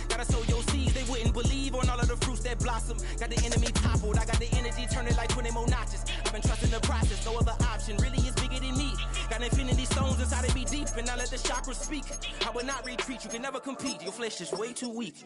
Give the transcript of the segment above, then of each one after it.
Gotta sow your seeds, they wouldn't believe on all of the fruits that blossom. Got the enemy toppled, I got the energy turning like 20 more notches. I've been trusting the process, no other option really is bigger than me. Got infinity stones inside of me deep, and I let the chakras speak. I will not retreat, you can never compete, your flesh is way too weak.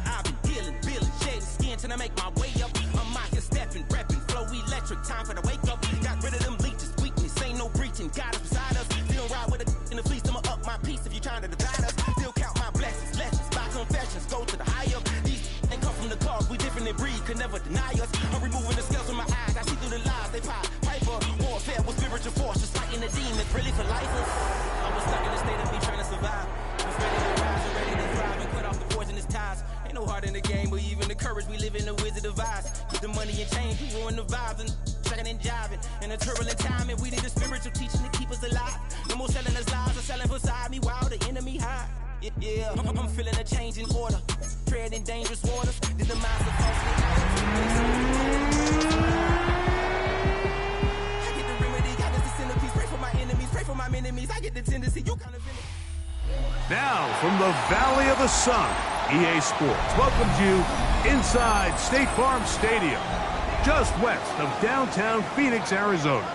I've been healing, building, shedding skin till I make my way up. I'm mocking, stepping, repping, flow electric, time for the wake up. Got rid of them leeches, weakness, ain't no breaching, God is beside us. Still ride with a in the fleece, I'ma up my piece if you trying to divide us. Still count my blessings, lessons, by confessions, go to the high up. These ain't come from the cause, we different than breed, could never deny us. I'm removing the scales from my eyes, I see through the lies, they pop. Piper, warfare with spiritual force, just fighting the demons, really for life. I was stuck in the state of me trying to survive. Was ready to rise and ready to thrive and cut off the poisonous ties. Ain't no heart in the game, but even the courage we live in the Wizard of Oz. Get the money and change, we ruin the vibes and tracking and jiving. In a turbulent time, and we need a spiritual teaching to keep us alive. No more selling us lies or selling beside me while the enemy hide. Yeah, I'm feeling a change in order. Treading dangerous waters. The demise of falsely I get the remedy, I get the centerpiece. Pray for my enemies, pray for my enemies. I get the tendency, you kind of feel it. Now, from the Valley of the Sun, EA Sports welcomes you inside State Farm Stadium, just west of downtown Phoenix, Arizona.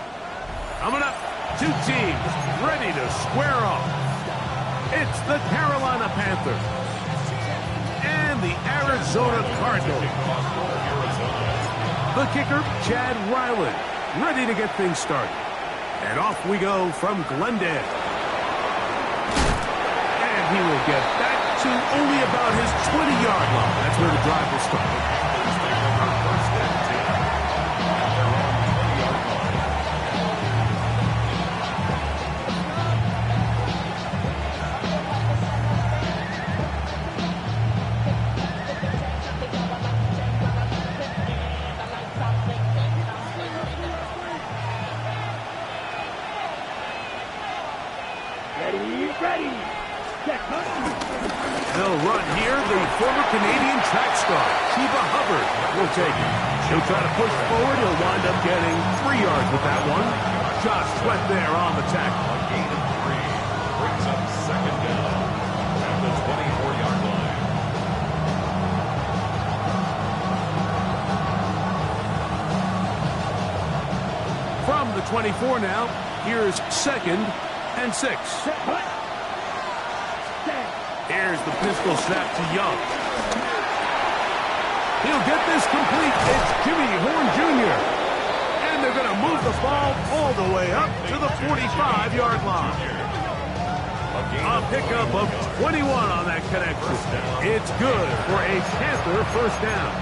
Coming up, two teams ready to square off. It's the Carolina Panthers and the Arizona Cardinals. The kicker, Chad Ryland, ready to get things started. And off we go from Glendale. He will get back to only about his 20-yard line. That's where the drive will start. They'll run here. The former Canadian track star, Sheba Hubbard, will take it. He'll try to push forward. He'll wind up getting 3 yards with that one. Josh Sweat there on the tackle. A gain of 3 brings up second down at the 24-yard line. From the 24 now, here's 2nd and 6. Here's the pistol snap to Young. He'll get this complete. It's Jimmy Horn Jr. And they're going to move the ball all the way up to the 45-yard line. A pickup of 21 on that connection. It's good for a Panther first down.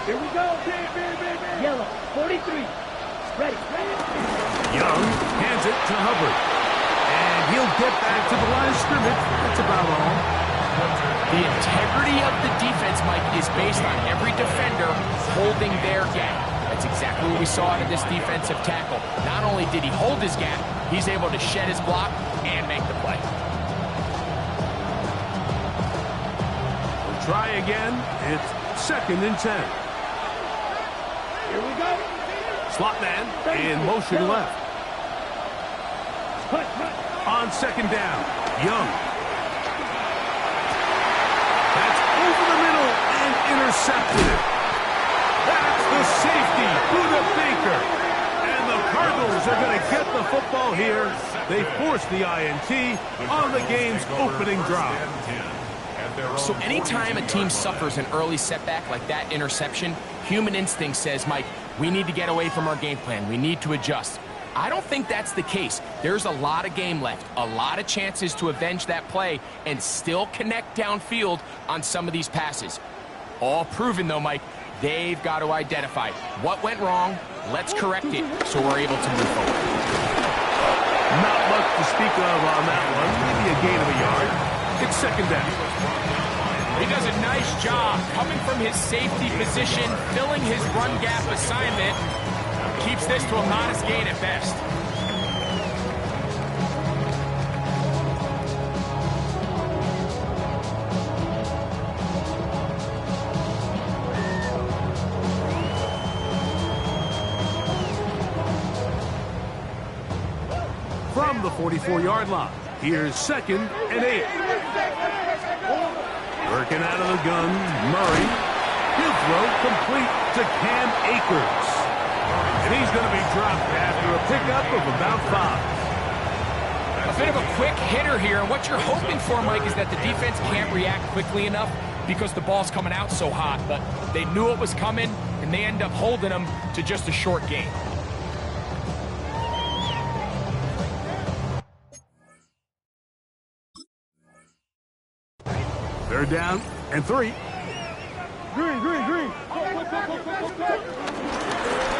Here we go. Yellow, 43. Ready. Young hands it to Hubbard. And he'll get back to the line of scrimmage. That's about all. The integrity of the defense, Mike, is based on every defender holding their gap. That's exactly what we saw out of this defensive tackle. Not only did he hold his gap, he's able to shed his block and make the play. We'll try again. It's 2nd and 10. Here we go. Slot man in motion left. On 2nd down, Young. That's over the middle and intercepted. That's the safety, Buda Baker. And the Cardinals are going to get the football here. They force the INT on the game's opening drive. So anytime a team suffers an early setback like that interception, human instinct says, Mike, we need to get away from our game plan. We need to adjust. I don't think that's the case. There's a lot of game left, a lot of chances to avenge that play and still connect downfield on some of these passes. All proven, though, Mike, they've got to identify what went wrong, let's correct it so we're able to move forward. Not much to speak of on that one. Maybe a gain of a yard. It's 2nd down. He does a nice job coming from his safety position, filling his run gap assignment. Keeps this to a modest gain at best. the 44-yard line. Here's 2nd and 8. Working out of the gun, Murray. He'll throw complete to Cam Akers. And he's going to be dropped after a pickup of about 5. A bit of a quick hitter here, and what you're hoping for, Mike, is that the defense can't react quickly enough because the ball's coming out so hot. But they knew it was coming, and they end up holding them to just a short gain. They're down and 3. Green.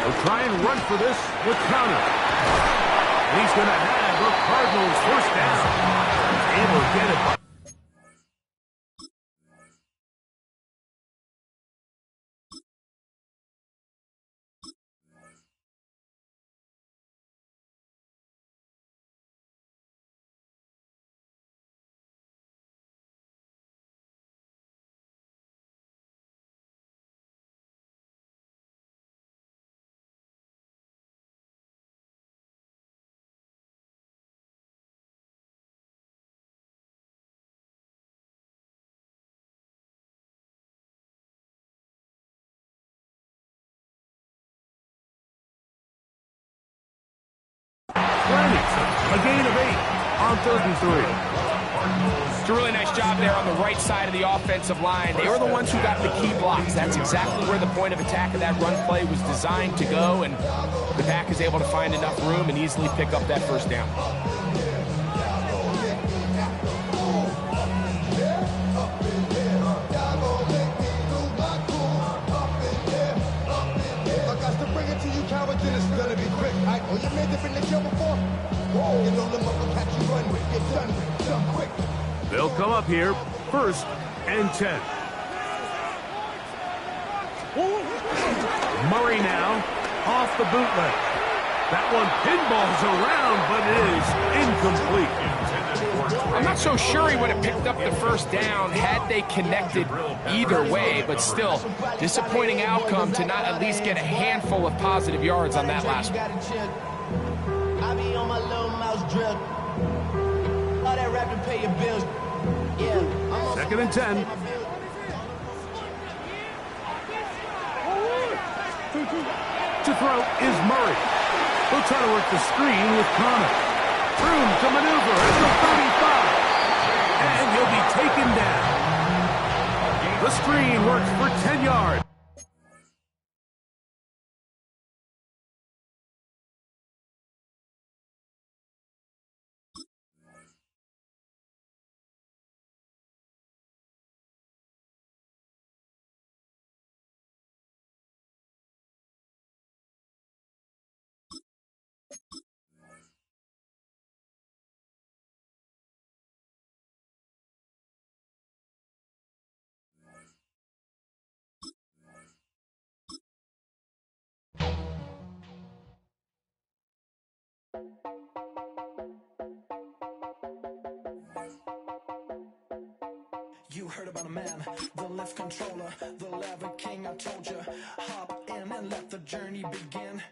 They'll try and run for this with Connor. And he's going to have the Cardinals first down. Able to get it. A gain of 8 on 3rd and 3. It's a really nice job there on the right side of the offensive line. They were the ones who got the key blocks. That's exactly where the point of attack of that run play was designed to go, and the back is able to find enough room and easily pick up that first down. They'll come up here, 1st and 10. Murray now, off the bootleg. That one pinballs around, but it is incomplete. I'm not so sure he would have picked up the first down had they connected either way, but still, disappointing outcome to not at least get a handful of positive yards on that last one. I be on my little mouse drill. All that rap to pay your bills. Yeah. 2nd and 10. To throw is Murray. He'll try to work the screen with Connor. Room to maneuver at the 35. And he'll be taken down. The screen works for 10 yards. You heard about a man, the lift controller, the lever king, I told you. Hop in and let the journey begin.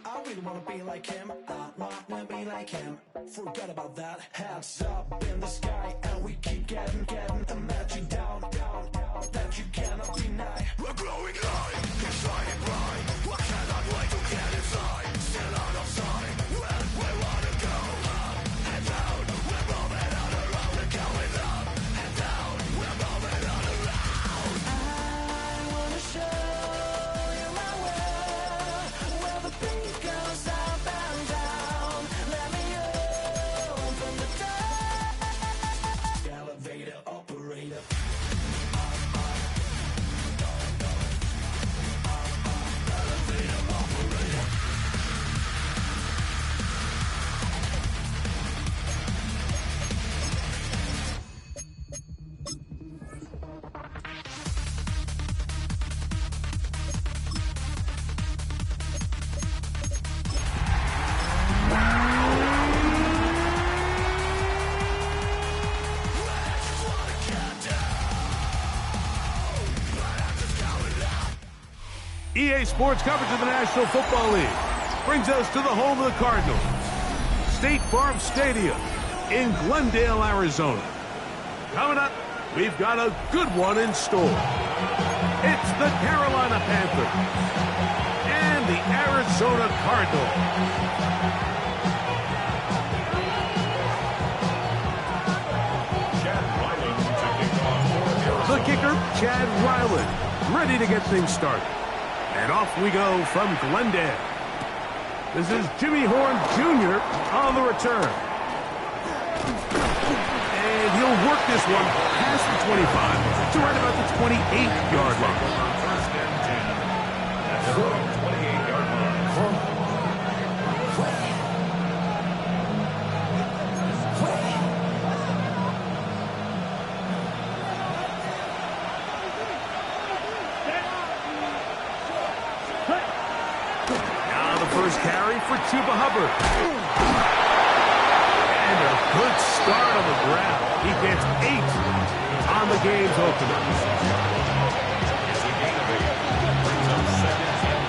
I really wanna be like him. I wanna be like him. Forget about that. Hands up in the sky, and we keep getting the magic down, that you cannot deny. We're glowing light, keep shining bright. I cannot wait to get inside. Still out of sight, when we wanna go up and down. We're moving on around and going up and down. We're moving on around. I wanna show you my world, where the beat goes up and down. Let me open the door. Elevator. EA Sports coverage of the National Football League brings us to the home of the Cardinals, State Farm Stadium in Glendale, Arizona. Coming up, we've got a good one in store. It's the Carolina Panthers and the Arizona Cardinals. The kicker, Chad Ryland, ready to get things started. And off we go from Glendale. This is Jimmy Horn Jr. on the return. And he'll work this one past the 25 to right about the 28-yard line. First and 10 at their own 28-yard line. Now the first carry for Chuba Hubbard. And a good start on the ground. He gets 8 on the game's opener. It's a gain of 8. Brings up 2nd and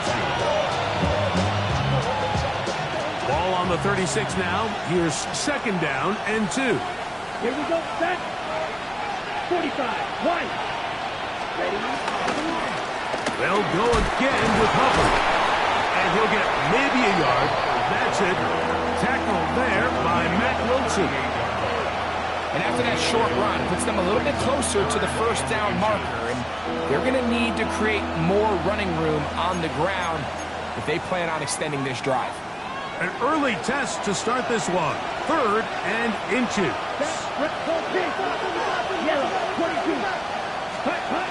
2. Ball on the 36 now. Here's 2nd down and 2. Here we go, set. 45, one. Ready? They'll go again with Hubbard. And he'll get maybe a yard. That's it. Tackled there by Matt Wilson. And after that short run, puts them a little bit closer to the first down marker. And they're going to need to create more running room on the ground if they plan on extending this drive. An early test to start this one. 3rd and inches. Yellow, 22. Hut, hut.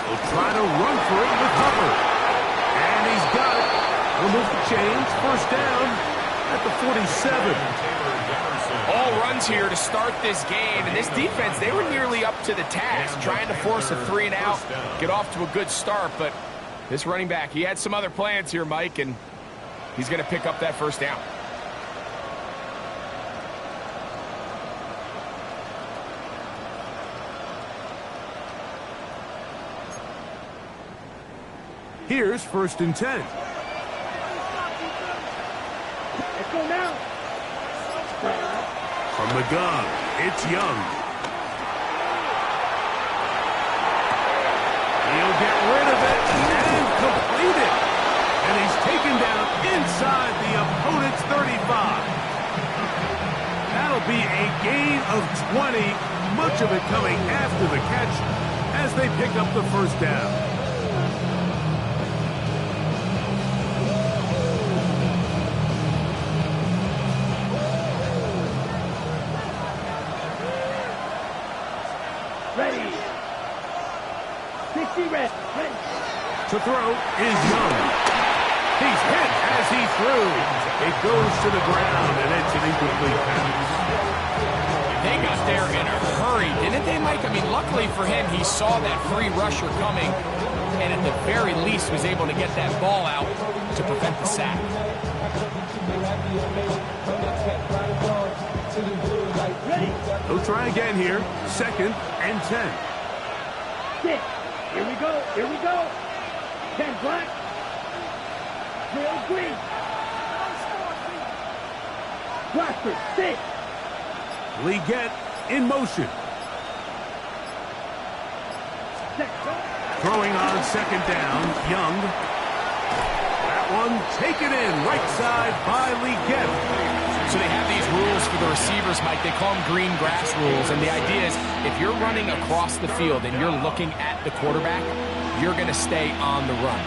They'll try to run for it with Hubbard. And he's got it. He'll move the chains. First down at the 47. All runs here to start this game. And this defense, they were nearly up to the task, trying to force a 3 and out, get off to a good start. But this running back, he had some other plans here, Mike, and he's going to pick up that first down. Here's 1st and 10. Let's go now. From the gun, it's Young. He'll get rid of it and complete it. And he's taken down inside the opponent's 35. That'll be a gain of 20, much of it coming after the catch as they pick up the first down. Ready. 60 red. Ready. To throw is Young. He's hit as he threw. It goes to the ground, and it's an incomplete pass. They got there in a hurry, didn't they, Mike? I mean, luckily for him, he saw that free rusher coming, and at the very least was able to get that ball out to prevent the sack. Ready. He'll try again here. 2nd and 10. 6. Here we go. Here we go. 10 black. 0 green. Blackford, 6. Leggett in motion. Throwing on 2nd down. Young. That one taken in right side by Leggett. So they have these rules for the receivers, Mike. They call them green grass rules. And the idea is if you're running across the field and you're looking at the quarterback, you're going to stay on the run.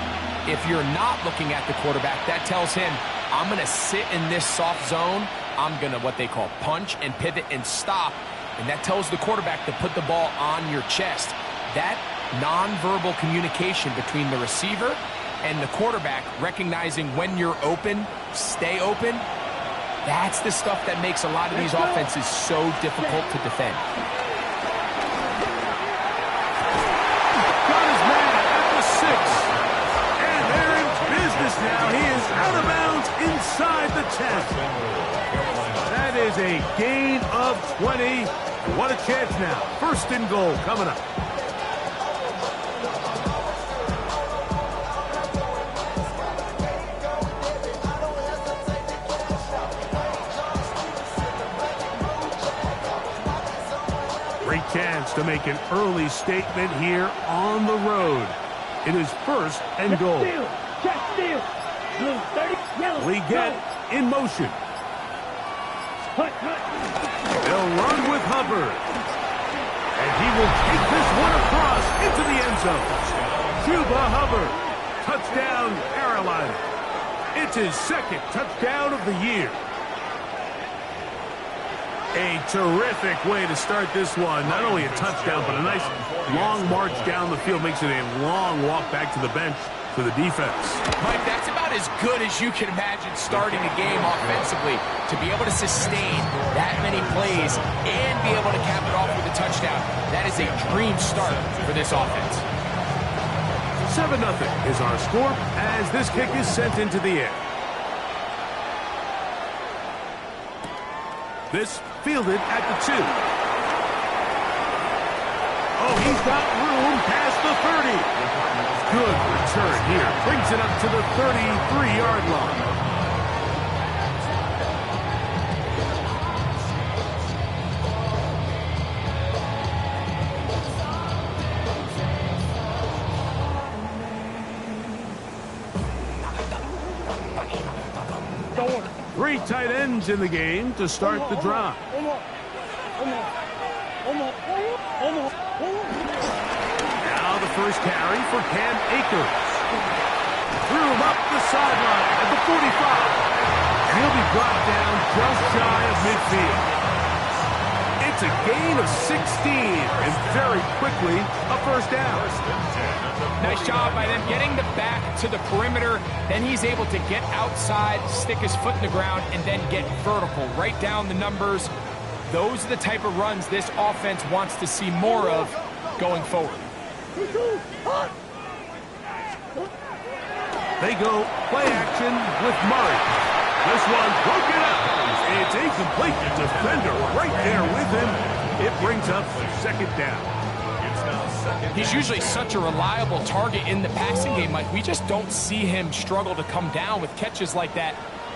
If you're not looking at the quarterback, that tells him, I'm going to sit in this soft zone. I'm going to what they call punch and pivot and stop. And that tells the quarterback to put the ball on your chest. That nonverbal communication between the receiver and the quarterback, recognizing when you're open, stay open, that's the stuff that makes a lot of these offenses so difficult to defend. Got his man at the 6. And they're in business now. He is out of bounds inside the 10. That is a gain of 20. What a chance now. 1st and goal coming up. chance to make an early statement here on the road. It is first and goal. Check steal. Blue 30, yellow. Leggett in motion. Hut. They'll run with Hubbard. And he will take this one across into the end zone. Chuba Hubbard. Touchdown, Carolina. It's his second touchdown of the year. A terrific way to start this one. Not only a touchdown, but a nice long march down the field. Makes it a long walk back to the bench for the defense. Mike, that's about as good as you can imagine starting a game offensively. To be able to sustain that many plays and be able to cap it off with a touchdown, that is a dream start for this offense. 7-0 is our score as this kick is sent into the air. This fielded at the 2. Oh, he's got room past the 30. Good return here. Brings it up to the 33-yard line. Three tight ends in the game to start the drive. Now the first carry for Cam Akers. Threw him up the sideline at the 45. And he'll be brought down just shy of midfield. It's a gain of 16 and very quickly a first down. Nice job by them getting the back to the perimeter. Then he's able to get outside, stick his foot in the ground, and then get vertical. Right down the numbers. Those are the type of runs this offense wants to see more of going forward. They go play action with Murray. This one broken up. It's incomplete. Defender right there with him. It brings up second down. He's usually such a reliable target in the passing game, Mike. We just don't see him struggle to come down with catches like that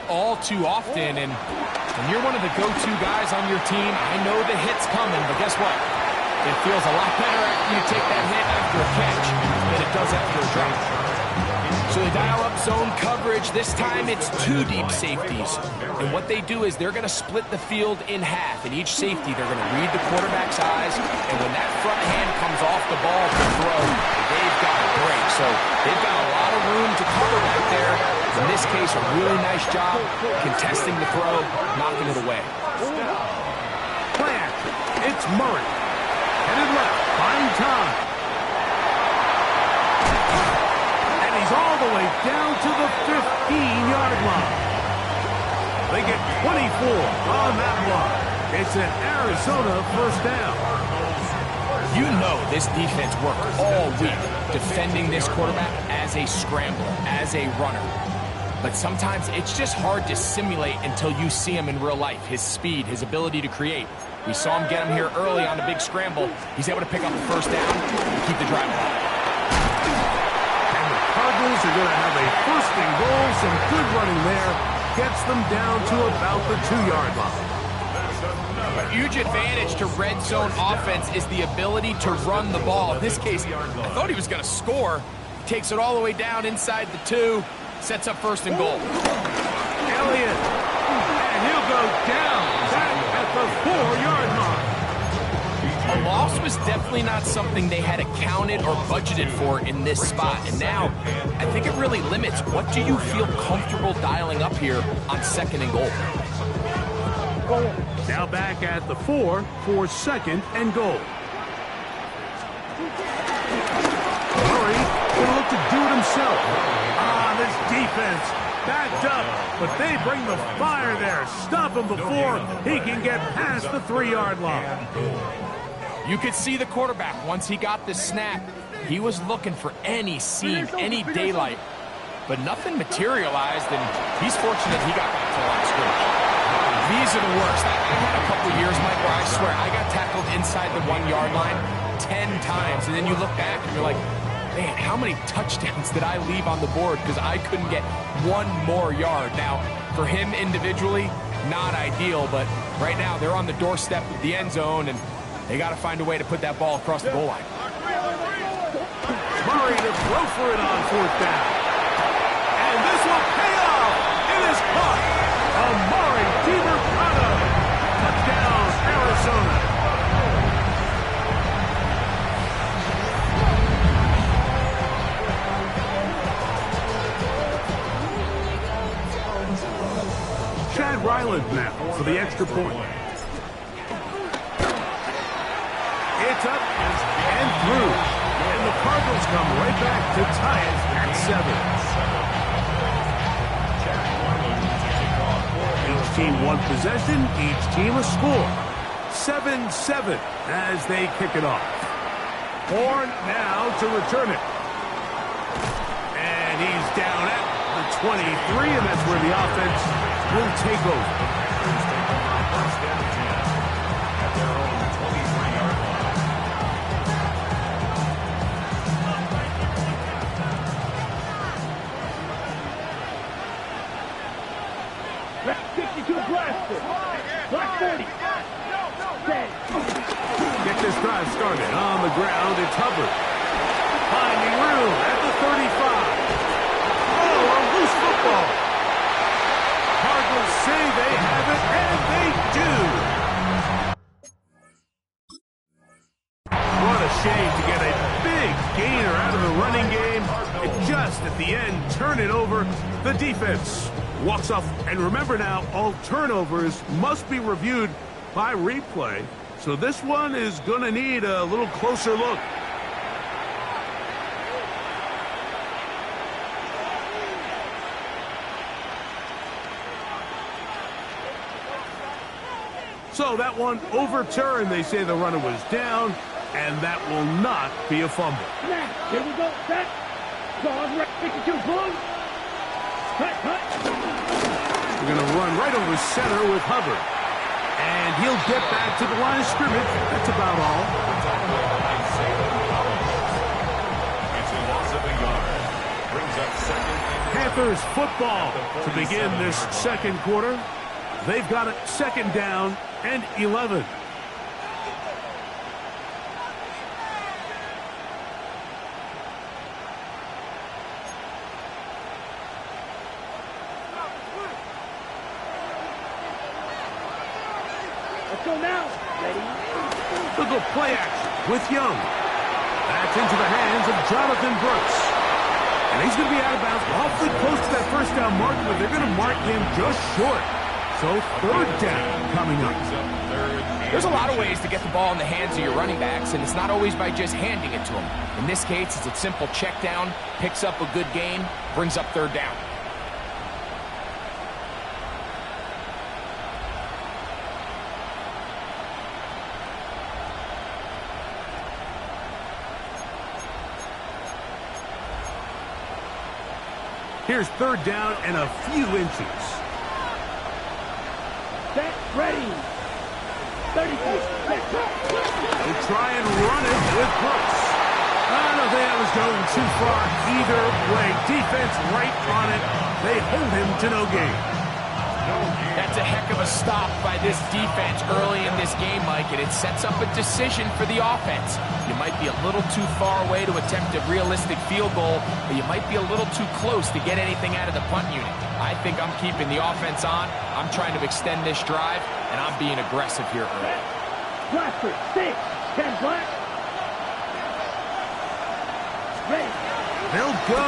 all too often. And when you're one of the go-to guys on your team, I know the hit's coming, but guess what? It feels a lot better after you take that hit after a catch than it does after a drop. So they dial up zone coverage. This time it's 2 deep safeties. And what they do is they're going to split the field in half. In each safety, they're going to read the quarterback's eyes. And when that front hand comes off the ball to throw, they've got a break. So they've got a lot of room to cover back there. In this case, a really nice job contesting the throw, knocking it away. Play action. It's Murray. Headed left. Buying time. All the way down to the 15-yard line. They get 24 on that one. It's an Arizona first down. You know this defense worked all week defending this quarterback as a scrambler, as a runner. But sometimes it's just hard to simulate until you see him in real life. His speed, his ability to create. We saw him get him here early on a big scramble. He's able to pick up the first down and keep the drive alive. Cardinals are going to have a first and goal. Some good running there. Gets them down to about the 2-yard line. A huge advantage to red zone offense is the ability to run the ball. In this case, I thought he was going to score. Takes it all the way down inside the 2. Sets up first and goal. Elliott. And he'll go down back at the 4-yard line. A loss was definitely not something they had accounted or budgeted for in this spot. And now, I think it really limits what do you feel comfortable dialing up here on second and goal. Now back at the 4 for second and goal. Murray going to look to do it himself. This defense backed up, but they bring the fire there. Stop him before he can get past the 3-yard line. You could see the quarterback, once he got the snap, he was looking for any seam, any daylight, but nothing materialized, and he's fortunate he got back to the line of scrimmage. These are the worst. I've had a couple of years, Mike, where I swear I got tackled inside the 1-yard line 10 times, and then you look back and you're like, man, how many touchdowns did I leave on the board because I couldn't get one more yard? Now, for him individually, not ideal, but right now they're on the doorstep of the end zone, and They got to find a way to put that ball across the goal line. Murray to throw for it on 4th down. And this will pay off. It is caught. Amari DiMercado. Touchdown, Arizona. Chad Ryland now for the extra point. It's up and through. And the Cardinals come right back to tie it at 7. Each team one possession, each team a score. 7-7 as they kick it off. Horn now to return it. And he's down at the 23, and that's where the offense will take over. First down 10 at their own 23-yard line. Left 52 blaster. Black 30. Dead. Get this drive started on the ground. It's Hubbard. Finding room at the 35. Oh, a loose football. Cardinals say they have it, and they do. What a shame to get a big gainer out of the running game. And just at the end, turn it over. The defense walks off. And remember now, all turnovers must be reviewed by replay. So this one is going to need a little closer look. So that one overturned. They say the runner was down, and that will not be a fumble. Snap. Here we go. Set. Pause. 52 boom. Cut. We're going to run right over center with Hubbard. And he'll get back to the line of scrimmage. That's about all. It's a loss of a yard. Brings up second. Panthers football to begin this second quarter. They've got it second down and 11. Let's go now. Ready? They'll go play action with Young. That's into the hands of Jonathan Brooks. And he's going to be out of bounds awfully close to that first down mark, but they're going to mark him just short. So third down coming up. There's a lot of ways to get the ball in the hands of your running backs, and it's not always by just handing it to them. In this case, it's a simple check down, picks up a good gain, brings up third down. Here's third down and a few inches. Set. Ready. 32. They try and run it with Brooks. I don't think that was going too far either way. Defense right on it. They hold him to no gain. That's a heck of a stop by this defense early in this game, Mike, and it sets up a decision for the offense. You might be a little too far away to attempt a realistic field goal, but you might be a little too close to get anything out of the punt unit. I think I'm keeping the offense on. I'm trying to extend this drive, and I'm being aggressive here early. Blaster. 6. 10 black. Ready. They'll go.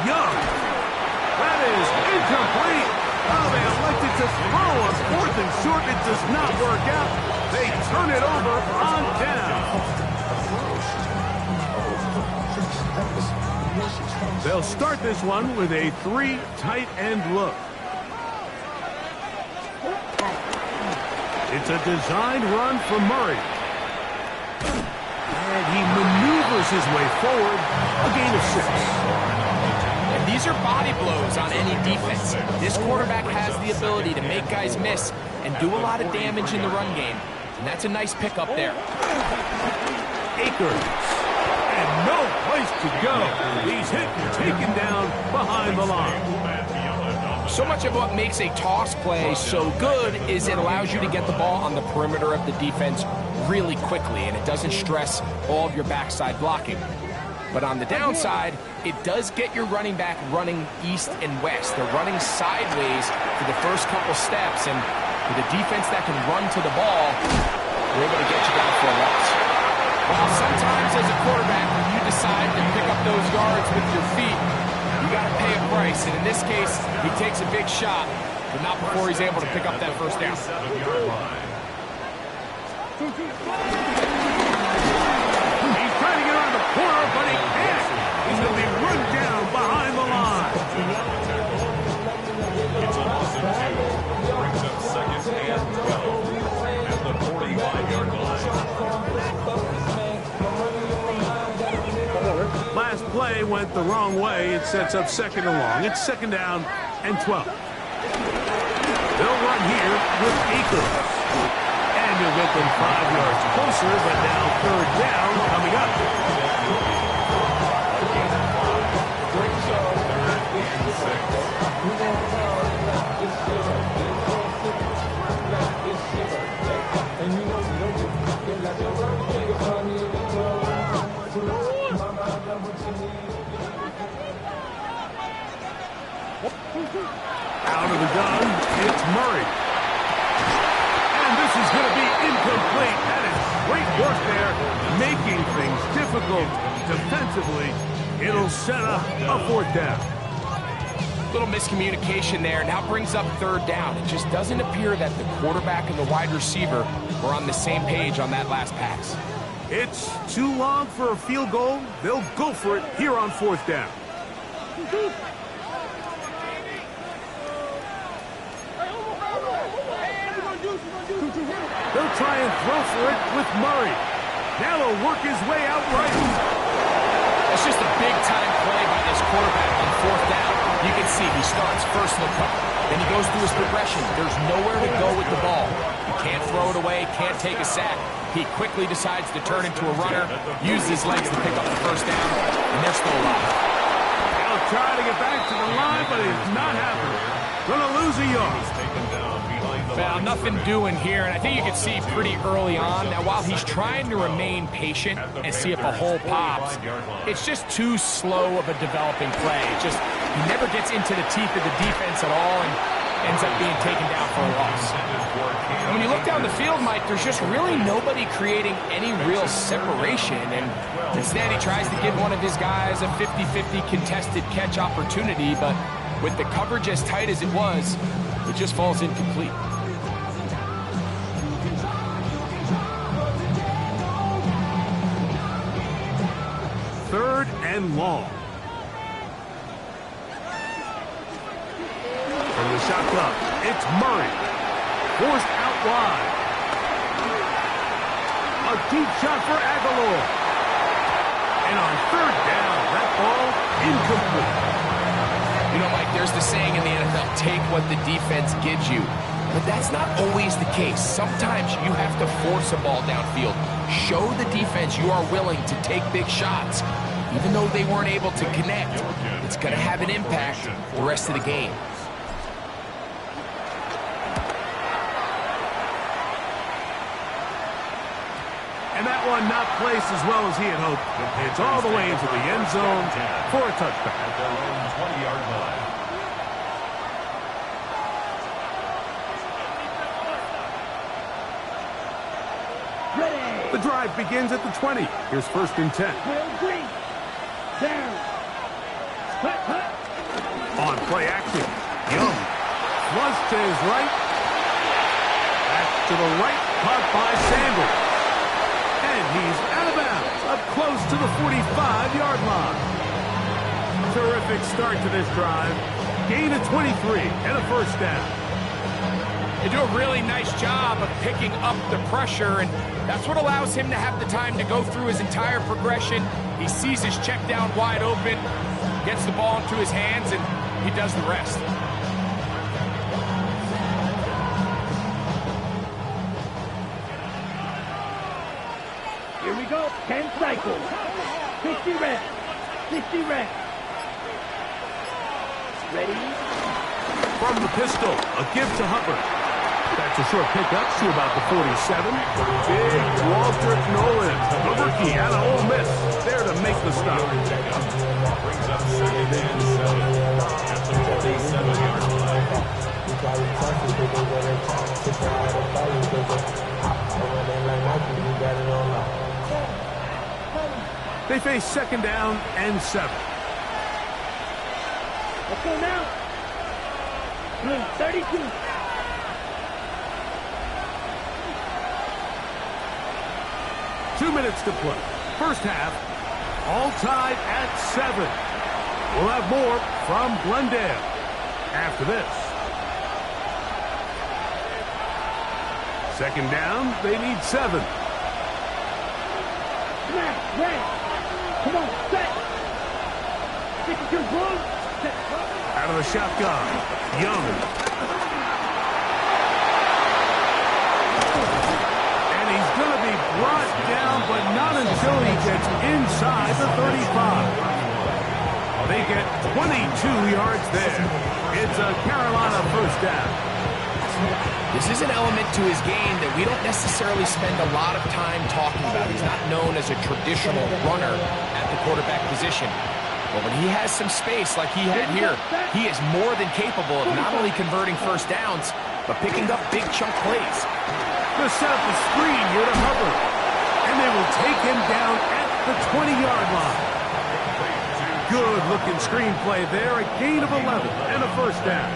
Young. That is incomplete. Oh, they elected to throw a fourth and short. It does not work out. They turn it over on down. They'll start this one with a 3 tight end look. It's a designed run for Murray. And he maneuvers his way forward. A gain of 6. And these are body blows on any defense. This quarterback has the ability to make guys miss and do a lot of damage in the run game. And that's a nice pickup there. Akers. And no place to go. He's hit and taken down behind the line. So much of what makes a toss play so good is it allows you to get the ball on the perimeter of the defense really quickly, and it doesn't stress all of your backside blocking. But on the downside, it does get your running back running east and west. They're running sideways for the first couple steps, and with a defense that can run to the ball, they're able to get you down for a loss. Well, sometimes as a quarterback, when you decide to pick up those yards with your feet, you got to pay a price. And in this case, he takes a big shot, but not before he's able to pick up that first down. He's trying to get around the corner, but he can't. He's going to be run down behind the line. It's a loss of 2. Brings up second and 12 at the 45-yard line. Last play went the wrong way. It sets up second and long. It's second down and 12. They'll run here with Akers. And he'll get them 5 yards closer, but now third down coming up. Brings up third and 6. Out of the gun, it's Murray. And this is going to be incomplete. That is great work there, making things difficult defensively. It'll set up a fourth down. Little miscommunication there. Now brings up third down. It just doesn't appear that the quarterback and the wide receiver were on the same page on that last pass. It's too long for a field goal. They'll go for it here on fourth down. They'll try and throw for it with Murray. Now he'll work his way out right. It's just a big-time play by this quarterback on fourth down. You can see he starts first in the cover. Then he goes through his progression. There's nowhere to go with the ball. He can't throw it away, can't take a sack. He quickly decides to turn into a runner, use his legs to pick up the first down, and they're still alive. He'll try to get back to the line, but it's not happening. Gonna lose a yard. Well, nothing doing here, and I think you can see pretty early on. Now, while he's trying to remain patient and see if a hole pops, it's just too slow of a developing play. It just, he never gets into the teeth of the defense at all and ends up being taken down for a loss. And when you look down the field, Mike, there's just really nobody creating any real separation, and instead he tries to give one of his guys a 50-50 contested catch opportunity, but with the coverage as tight as it was, it just falls incomplete. Third and long. From the shotgun, it's Murray. Forced out wide. A deep shot for Aguilar. And on third down, that ball incomplete. You know, Mike, there's the saying in the NFL, take what the defense gives you. But that's not always the case. Sometimes you have to force a ball downfield. Show the defense you are willing to take big shots. Even though they weren't able to connect, it's going to have an impact the rest of the game. And that one not placed as well as he had hoped. It's all the way into the end zone for a touchback. At their own 20-yard line. The drive begins at the 20. Here's first and 10. Down. Hut, hut. On play action, Young. Flush to his right. Back to the right. Caught by Sanders. And he's out of bounds. Up close to the 45-yard line. Terrific start to this drive. Gain of 23 and a first down. They do a really nice job of picking up the pressure, and that's what allows him to have the time to go through his entire progression. He sees his check down wide open, gets the ball into his hands, and he does the rest. Here we go. 10 cycles. 60 reps. 60 reps. Ready? From the pistol, a give to Hubbard. That's It's a short pickup to about the 47. Big Walter Nolan, the rookie out of Ole Miss, there to make the stop. Brings up second and 7 at the 47-yard line. They face second down and 7. Let's go now. 32. Two minutes to play. First half, all tied at 7. We'll have more from Glendale after this. Second down, they need 7. Smash, red. Come on, set. 62 blue. Set. Out of the shotgun, Young. And he's going to be brought down, but not until he gets inside the 35. They get 22 yards there. It's a Carolina first down. This is an element to his game that we don't necessarily spend a lot of time talking about. He's not known as a traditional runner at the quarterback position. But when he has some space like he had here, he is more than capable of not only converting first downs, but picking up big chunk plays. They'll set up a screen here to Hubbard. And they will take him down at the 20-yard line. Good-looking screenplay there, a gain of 11 and a first down.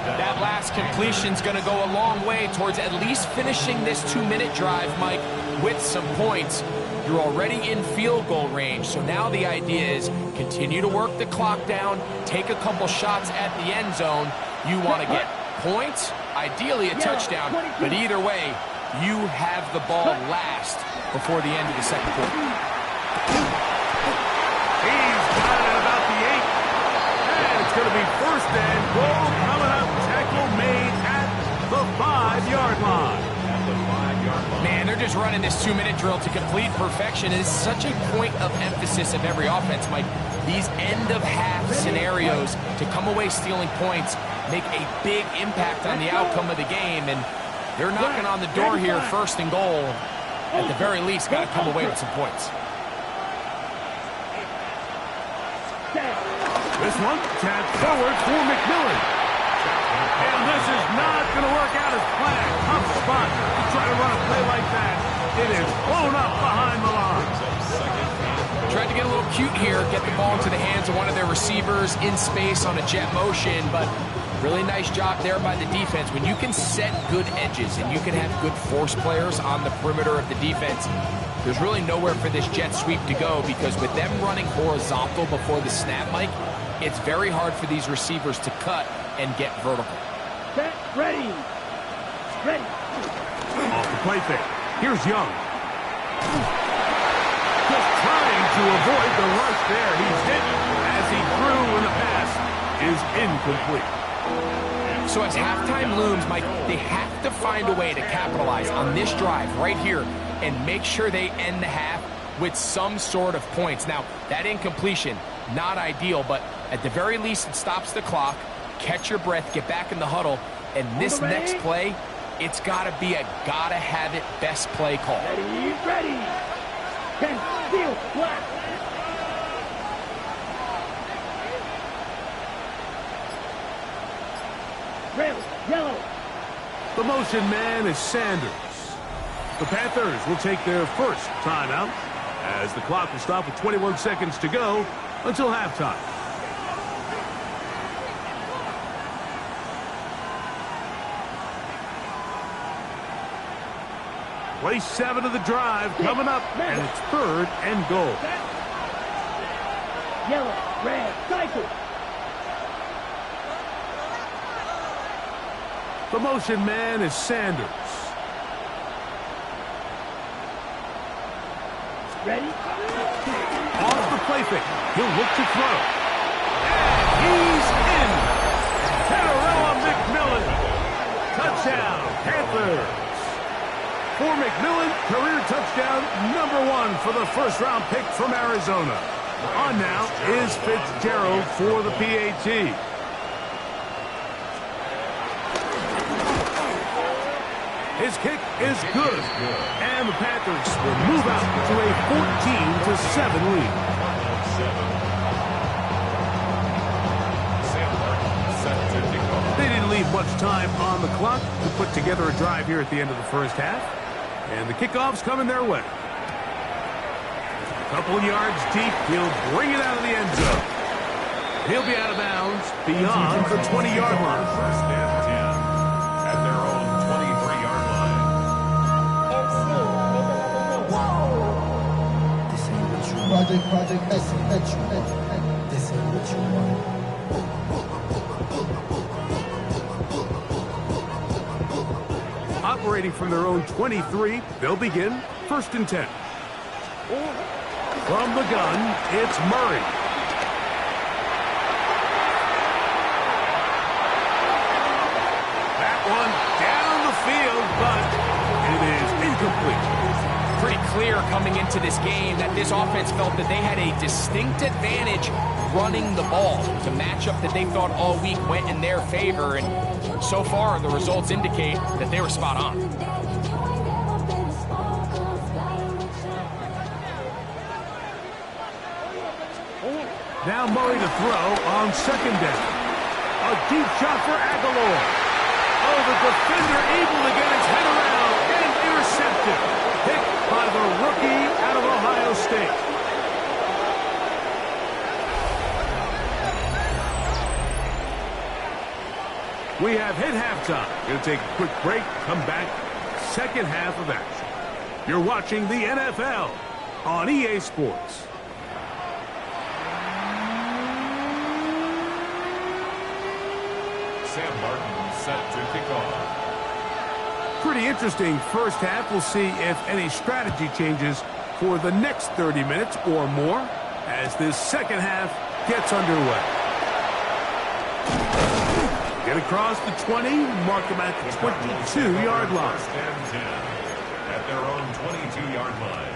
That last completion's going to go a long way towards at least finishing this 2-minute drive, Mike, with some points. You're already in field goal range, so now the idea is continue to work the clock down, take a couple shots at the end zone. You want to get points, ideally a touchdown, but either way, you have the ball last before the end of the second quarter. He's got it at about the 8. And it's going to be first and goal coming up. Tackle made at the 5-yard line. Man, they're just running this 2-minute drill to complete perfection. It is such a point of emphasis of every offense, Mike. These end-of-half scenarios to come away stealing points make a big impact on the outcome of the game, and they're knocking on the door here, first and goal. At the very least, got to come away with some points. This one tapped forward for McMillan. And this is not going to work out as planned. Tough spot to try to run a play like that. It is blown up behind the line. Tried to get a little cute here, get the ball into the hands of one of their receivers in space on a jet motion, but really nice job there by the defense. When you can set good edges and you can have good force players on the perimeter of the defense, there's really nowhere for this jet sweep to go, because with them running horizontal before the snap, Mike, it's very hard for these receivers to cut and get vertical. Set, ready. Ready. Off the play fake. Here's Young. Just trying to avoid the rush there. He's hit as he threw, and the pass is incomplete. So as halftime looms, Mike, they have to find a way to capitalize on this drive right here and make sure they end the half with some sort of points. Now, that incompletion, not ideal, but at the very least, it stops the clock. Catch your breath, get back in the huddle, and this next play, it's got to be a gotta-have-it best play call. Ready, ready. 10, steel, black. Red, yellow. The motion man is Sanders. The Panthers will take their first timeout as the clock will stop with 21 seconds to go until halftime. Play 7 of the drive coming up, and it's third and goal. Yellow, red, cycle. The motion man is Sanders. Ready? Off the play fake. He'll look to throw. And he's in. Terrell McMillan. Touchdown, Panthers. For McMillan, career touchdown #1 for the first-round pick from Arizona. On now is Fitzgerald for the PAT. His kick is good. And the Panthers will move out to a 14-7 lead. They didn't leave much time on the clock to put together a drive here at the end of the first half. And the kickoff's coming their way. A couple yards deep, he'll bring it out of the end zone. He'll be out of bounds beyond the 20-yard line. First and 10 at their own 23-yard line. This ain't what you want. Project, this ain't what you want. Operating from their own 23, they'll begin first and 10. From the gun, it's Murray. That one down the field, but it is incomplete. Pretty clear coming into this game that this offense felt that they had a distinct advantage running the ball. It was a matchup that they thought all week went in their favor, and so far the results indicate that they were spot on. Now Murray to throw on second down. A deep shot for Aguilar. Oh, the defender able to get his head around and intercepted. Picked by the rookie out of Ohio State. We have hit halftime. Going to take a quick break, come back, second half of action. You're watching the NFL on EA Sports. Sam Martin set to kick off. Pretty interesting first half. We'll see if any strategy changes for the next 30 minutes or more as this second half gets underway. Get across the 20, mark them at the 22-yard line. First and 10 at their own 22-yard line.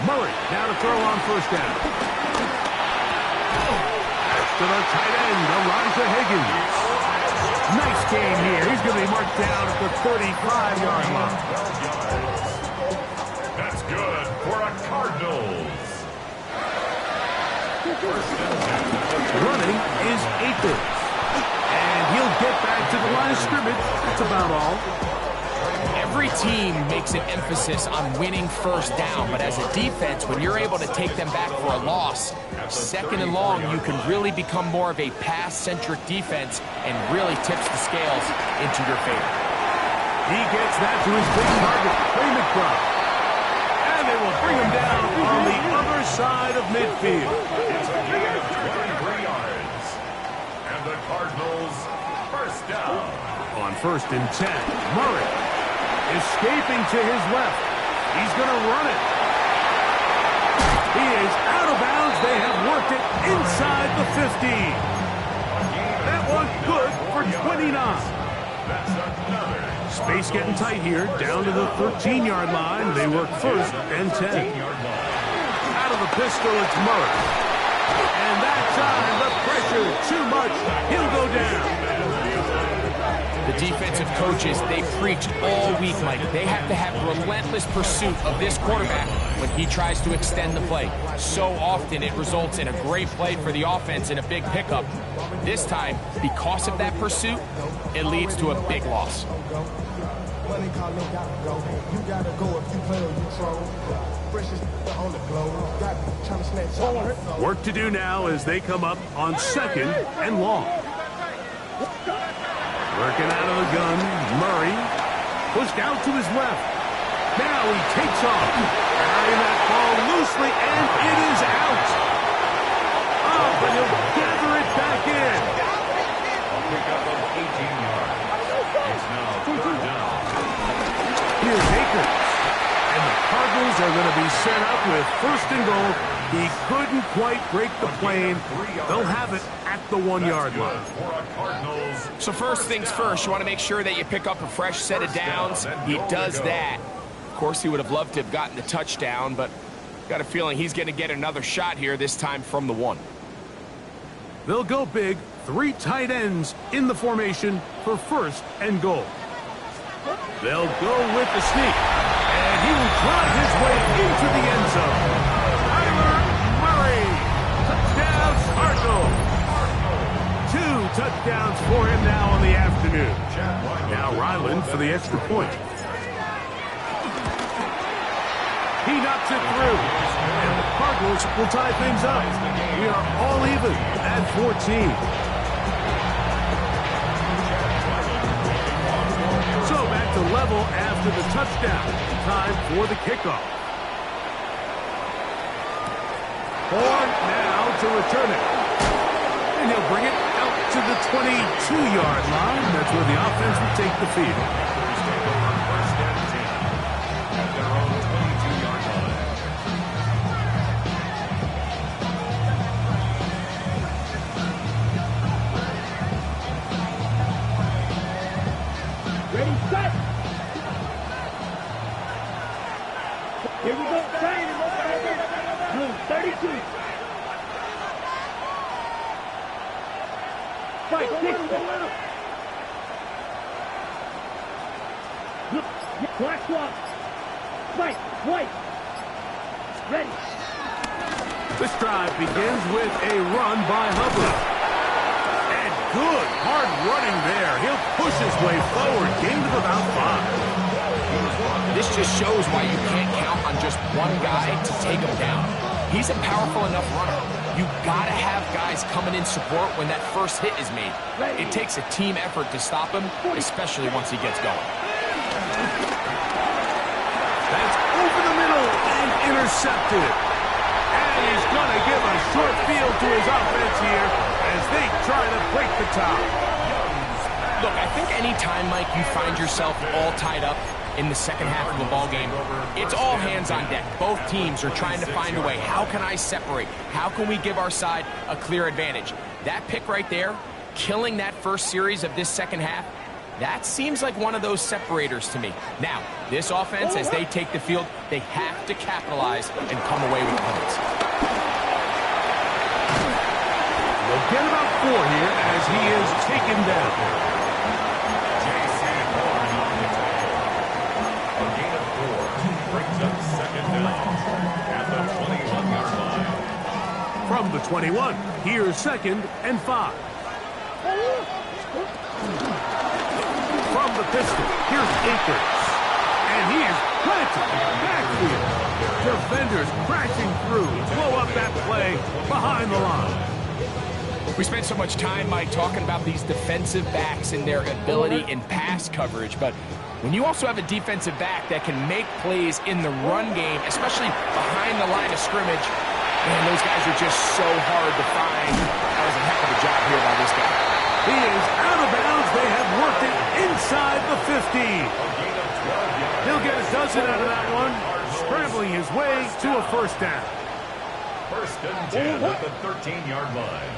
Murray now to throw on first down. To the tight end, Elijah Higgins. Nice game here. He's going to be marked down at the 35-yard line. That's good for a Cardinals. First and 10. Running is Akers. And he'll get back to the line of scrimmage. That's about all. Every team makes an emphasis on winning first down, but as a defense, when you're able to take them back for a loss, second and long, you can really become more of a pass-centric defense and really tips the scales into your favor. He gets that to his big target, Trey McBride. And they will bring him down on the other side of midfield. It's a gain of 23 yards. And the Cardinals first down. On first and 10, Murray escaping to his left. He's going to run it. He is out of bounds. They have worked it inside the 15. That one good for 29. That's another. Space getting tight here. Down to the 13-yard line. They work first and 10. Out of the pistol, it's Murray. And that time, the pressure too much. He'll go down. The defensive coaches, they preach all week, Mike. They have to have relentless pursuit of this quarterback when he tries to extend the play. So often it results in a great play for the offense and a big pickup. This time, because of that pursuit, it leads to a big loss. Work to do now as they come up on second and long. Working out of the gun, Murray pushed out to his left. Now he takes off, carrying that ball loosely, and it is out. Oh, but he'll gather it back in. A pickup of 18 yards. It's now third down. Here's Akers. And the Cardinals are going to be set up with first and goal He couldn't quite break the plane. They'll have it at the 1-yard line. So first things first, you want to make sure that you pick up a fresh set of downs. He does that. Of course, he would have loved to have gotten the touchdown, but got a feeling he's going to get another shot here, this time from the 1. They'll go big. 3 tight ends in the formation for 1st and goal. They'll go with the sneak, and he will drive his way into the end zone. Murray, touchdown Cardinals. 2 touchdowns for him now in the afternoon. Now Ryland for the extra point. He knocks it through, and the Cardinals will tie things up. We are all even at 14. So back to level after the touchdown. Time for the kickoff. Horn now to return it. And he'll bring it out to the 22-yard line. That's where the offense will take the field. Ready, set. Here we go. Blue, 32. Fight, 6. Look, black swap. Fight, white. Ready. This drive begins with a run by Hubbard. And good, hard running there. He'll push his way forward. Gain of about 5. This just shows why you can't count on just one guy to take him down. He's a powerful enough runner. You gotta have guys coming in support when that first hit is made. It takes a team effort to stop him, especially once he gets going. That's over the middle and intercepted. And he's gonna give a short field to his offense here as they try to break the tie. Look, I think any time, Mike, you find yourself all tied up in the second half of the ball game, it's all hands on deck. Both teams are trying to find a way. How can I separate? How can we give our side a clear advantage? That pick right there, killing that first series of this second half, that seems like one of those separators to me. Now, this offense, as they take the field, they have to capitalize and come away with points. They'll get about 4 here as he is taken down. From the 21, here's 2nd and 5. From the pistol, here's Akers. And he is planted backfield. Defenders crashing through. Blow up that play behind the line. We spent so much time, Mike, talking about these defensive backs and their ability in pass coverage, but when you also have a defensive back that can make plays in the run game, especially behind the line of scrimmage, man, those guys are just so hard to find. That was a heck of a job here by this guy. He is out of bounds. They have worked it inside the 50. He'll get a dozen out of that one, scrambling his way to a first down. 1st and 10 at the 13-yard line.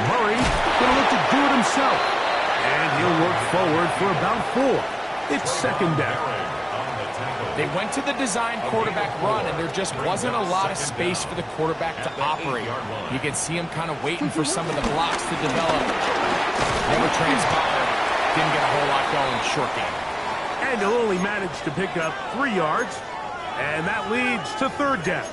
Murray going to look to do it himself. And he'll work forward for about 4. It's 2nd down. They went to the design quarterback run, and there just wasn't a lot of space for the quarterback to operate. You can see him kind of waiting for some of the blocks to develop. Never transpired. Didn't get a whole lot going. Short game. And he'll only manage to pick up 3 yards. And that leads to 3rd down.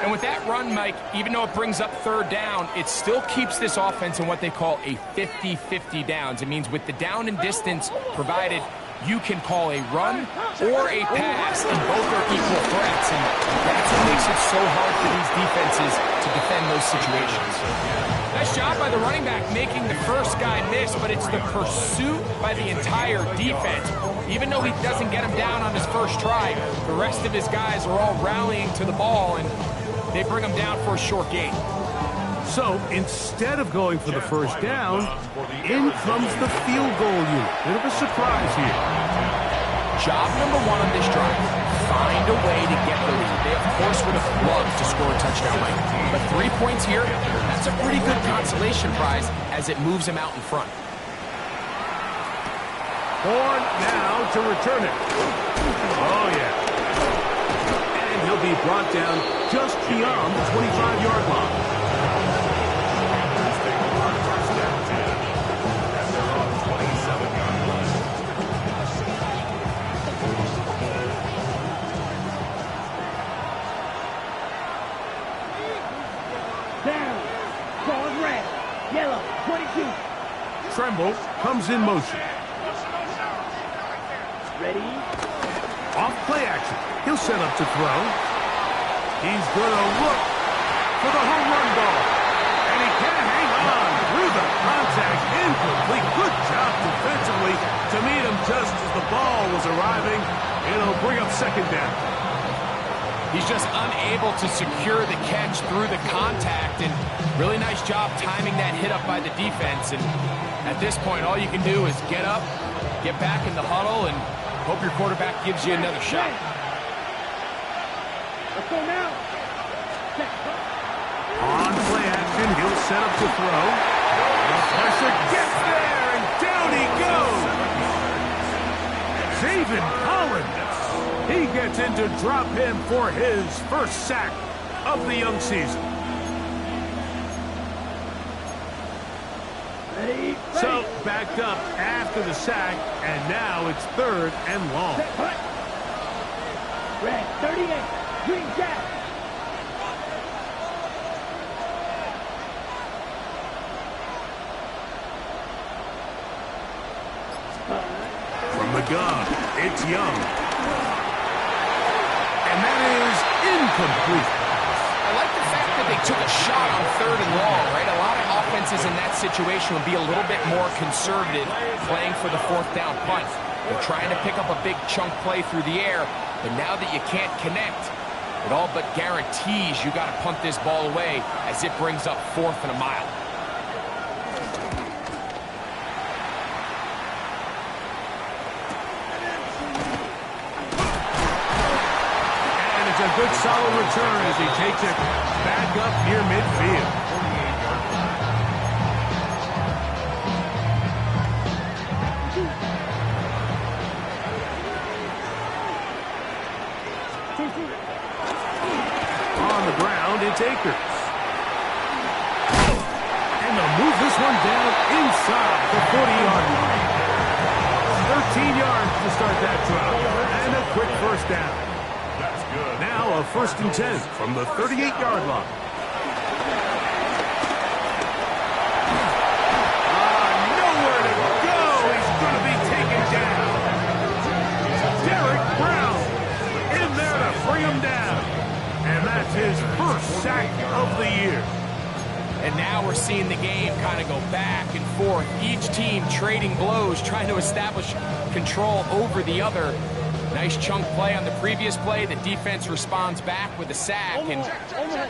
And with that run, Mike, even though it brings up 3rd down, it still keeps this offense in what they call a 50-50 downs. It means with the down and distance provided, you can call a run or a pass, and both are equal threats. And that's what makes it so hard for these defenses to defend those situations. Nice job by the running back making the first guy miss, but it's the pursuit by the entire defense. Even though he doesn't get him down on his first try, the rest of his guys are all rallying to the ball, and they bring him down for a short gain. So instead of going for the first down, in comes the field goal unit. Bit of a surprise here. Job number 1 on this drive, find a a way to get the lead. They, of course, would have loved to score a touchdown, Mike. But 3 points here, that's a pretty good consolation prize as it moves them out in front. Horn now to return it. Oh, yeah. And he'll be brought down just beyond the 25-yard line. Down. Ball red. Yellow. 22. Tremble comes in motion. Ready? Off play action. He'll set up to throw. He's going to look for the home run ball. And he can't hang on through the contact. Incomplete. Good job defensively to meet him just as the ball was arriving. It'll bring up second down. He's just unable to secure the catch through the contact, and really nice job timing that hit up by the defense. And at this point, all you can do is get up, get back in the huddle, and hope your quarterback gives you another shot. Let's go now. On play action, he'll set up to throw. The pressure gets there, and down he goes. David Holland. He gets in to drop him for his first sack of the young season. Ready? So, backed up after the sack, and now it's 3rd and long. Red 38. Green jack. From the gun, it's Young. And that is incomplete. I like the fact that they took a shot on 3rd and long, right? A lot of offenses in that situation would be a little bit more conservative playing for the 4th down punt. They're trying to pick up a big chunk play through the air, but now that you can't connect, it all but guarantees you got to punt this ball away as it brings up 4th and a mile. A good solid return as he takes it back up near midfield. On the ground, it's Akers. And they'll move this one down inside the 40-yard line. 13 yards to start that drive. And a quick first down. Now a 1st and 10 from the 38-yard line. Nowhere to go. He's going to be taken down. Derek Brown in there to bring him down. And that's his first sack of the year. And now we're seeing the game kind of go back and forth. Each team trading blows, trying to establish control over the other. Nice chunk play on the previous play. The defense responds back with a sack, and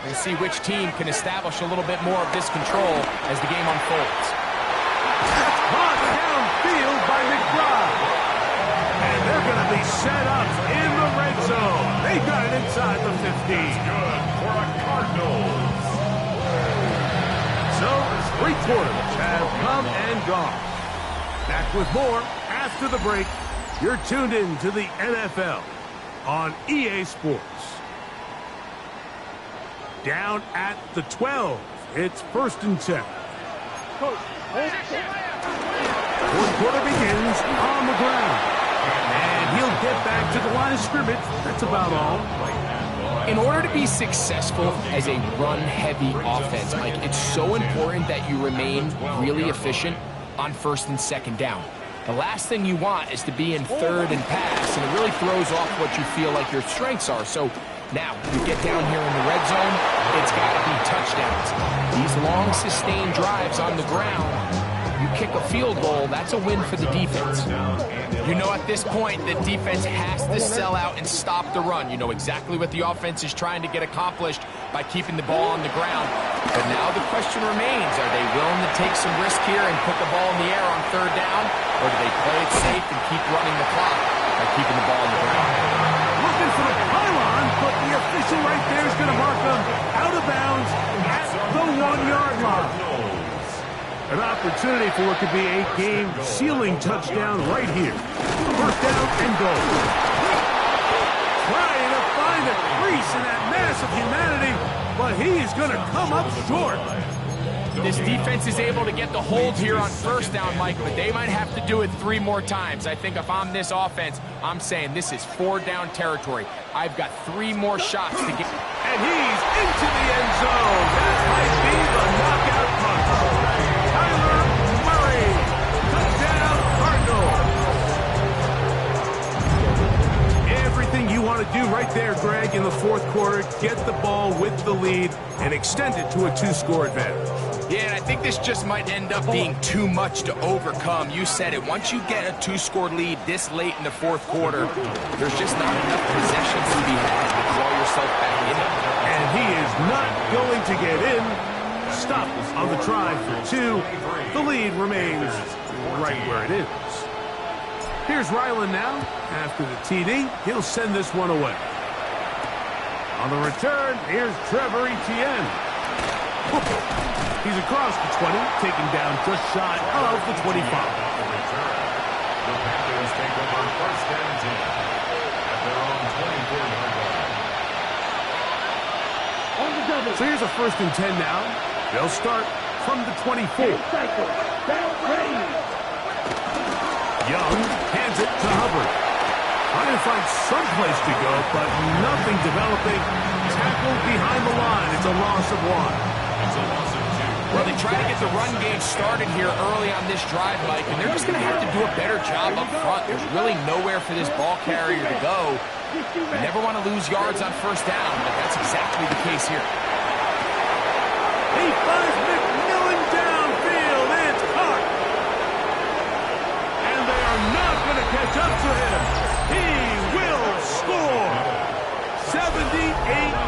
we'll see which team can establish a little bit more of this control as the game unfolds. Caught downfield by McBride. And they're going to be set up in the red zone. They got it inside the 15. Good for a Cardinals. So, 3 quarters have come and gone. Back with more after the break. You're tuned in to the NFL on EA Sports. Down at the 12, it's 1st and 10. Fourth quarter begins on the ground. And he'll get back to the line of scrimmage. That's about all. In order to be successful as a run-heavy offense, Mike, it's so important that you remain really efficient on 1st and 2nd down. The last thing you want is to be in 3rd and pass, and it really throws off what you feel like your strengths are. So now, you get down here in the red zone, it's got to be touchdowns. These long, sustained drives on the ground, you kick a field goal, that's a win for the defense. You know at this point, the defense has to sell out and stop the run. You know exactly what the offense is trying to get accomplished by keeping the ball on the ground. But now the question remains, are they willing to take some risk here and put the ball in the air on 3rd down? Or do they play it safe and keep running the clock by keeping the ball on the ground? Looking for the pylon. An opportunity for what could be a game-sealing touchdown right here. First down and goal. Trying to find a crease in that mass of humanity, but he's going to come up short. This defense is able to get the hold here on first down, Mike, but they might have to do it 3 more times. I think if I'm this offense, I'm saying this is 4-down territory. I've got 3 more shots to get. And he's into the end zone. That might be the knockout punch. Tyler Murray, touchdown Cardinals. Everything you want to do right there, Greg, in the fourth quarter, get the ball with the lead and extend it to a 2-score advantage. Yeah, and I think this just might end up being too much to overcome. You said it. Once you get a 2-score lead this late in the fourth quarter, there's just not enough possessions to be had to draw yourself back in it. And he is not going to get in. Stop on the try for 2. The lead remains right where it is. Here's Ryland now. After the TD, he'll send this one away. On the return, here's Trevor Etienne. He's across the 20, taken down just shy of the 25. The Panthers take over first and 10 at their own 24-yard line. So here's a first and 10 now. They'll start from the 24. Young hands it to Hubbard. Trying to find some place to go, but nothing developing. Tackled behind the line. It's a loss of 1. Well, they try to get the run game started here early on this drive, Mike, and they're just going to have to do a better job up front. There's really nowhere for this ball carrier to go. You never want to lose yards on first down, but that's exactly the case here. He finds McMillan downfield. It's caught. And they are not going to catch up to him. He will score. 78